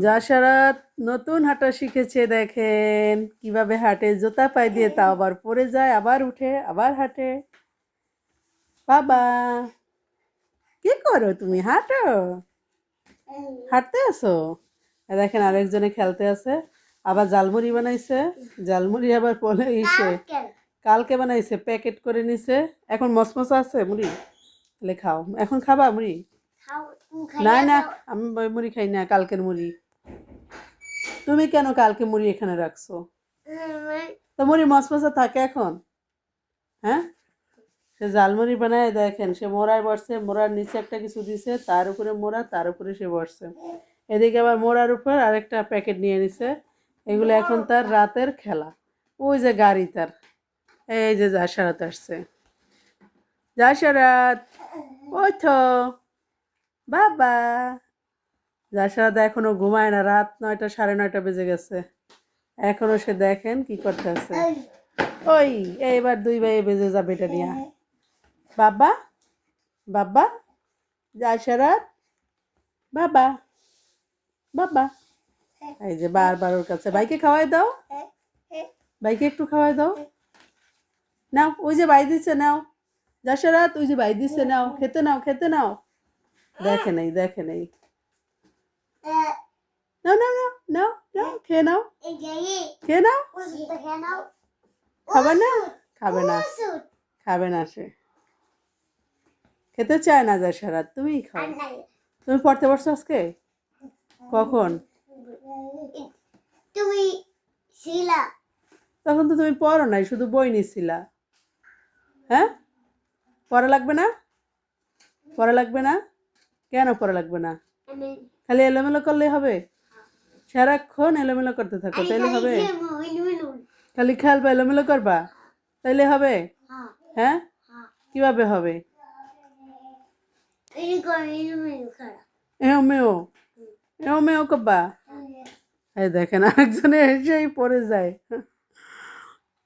জাশারাত নতুন হাঁটা শিখেছে, দেখেন কিভাবে হাঁটে, জুতা পায়ে দিয়ে, তাও আবার পড়ে যায়, আবার উঠে আবার হাঁটে। বাবা কি করো তুমি? হাঁটো, হাঁটতে আসো। দেখেন আরেকজনে খেলতে আছে, আবার জালমুড়ি বানাইছে। জালমুড়ি আবার বলে ইসে কালকে বানাইছে, প্যাকেট করে নিছে। এখন মসমসা আছে মুড়ি, তাহলে খাও। এখন খাবা মুড়ি? না না, আমি মুড়ি খাই না, কালকের মুড়ি। তুমি কেন কালকে মুড়ি এখানে রাখছো? তো মুড়ি মসমসা থাকে এখন? হ্যাঁ, সে জালমুড়ি বানায়, দেখেন সে মোড়ায় বসছে, মোড়ার নিচে একটা কিছু দিছে, তার উপরে মোড়া, তার উপরে সে বসছে। এদিকে আবার মোড়ার উপর আরেকটা প্যাকেট নিয়ে নিছে। এগুলো এখন তার রাতের খেলা। ওই যে গাড়ি তার, এই যে জাশারাত আসছে। জাশারাত ওঠো বাবা। জাশারাত এখনো ঘুমায় না, রাত 9টা 9:30 বেজে গেছে, এখনো সে দেখেন কি করতে আছে। ওই এইবার 2 ভাই বেজে যাবে এটা নিয়ে। বাবা বাবা, জাশারাত বাবা বাবা। এই যে বারবার ওর কাছে, ভাইকে খাওয়াই দাও, ভাইকে একটু খাওয়াই দাও। নাও, ওই যে ভাই দিচ্ছে, নাও। জাশারাত ওই যে ভাই দিচ্ছে, নাও, খেতে নাও, খেতে নাও। দেখে নেই, দেখে নেই। নাও নাও নাও নাও নাও, খেয়ে নাও, খেয়ে নাও। খাবে না, খাবে না, খাবে না সে, খেতে চায় না। জাশারাত তুমি খাও। তুমি পড়তে পারছো আজকে? কখন? তুমি ছিলা তখন তো তুমি পড়ো নাই, শুধু বই নিছিলা। হ্যাঁ, পড়া লাগবে না, পড়া লাগবে না। কেন পড়া লাগবে না? খালি এলোমেলো করলে হবে? সারাক্ষণ এলোমেলো করতে থাকো, তাইলে হবে? খালি খেলবা, এলোমেলো করবা, তাইলে হবে? হ্যাঁ, কিভাবে হবে? এও মেও, এও মেও করবা। এই দেখেন আরেকজনে এসেই পড়ে যায়।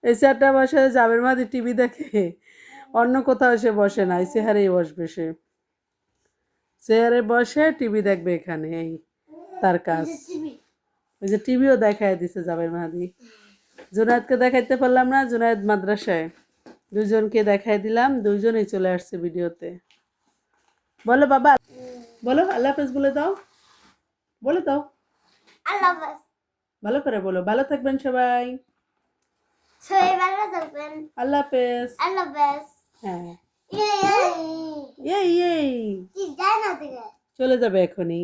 এই চেয়ারটা বসে জাবের মাঝে টিভি দেখে, অন্য কোথাও সে বসে না, এই চেয়ারেই বসবে সে। চেয়ারে বসে টিভি দেখবে এখানে, এই তার কাজ। ওই যে টিভিও দেখায় দিছে জাবের মাহাদি। জুনায়েদকে দেখাইতে পারলাম না, জুনায়েদ মাদ্রাসায়। দুজনকে দেখাই দিলাম, দুজনেই চলে আসছে ভিডিওতে। বলো বাবা, বলো আল্লাহ হাফেজ বলে দাও, বলে দাও আল্লাহ হাফেজ। ভালো করে বলো, ভালো থাকবেন সবাই, সবাই ভালো থাকবেন। আল্লাহ হাফেজ। আল্লাহ হাফেজ। হ্যাঁ, এই এই এই কি যায় না দিকে চলে যাবে এখনই।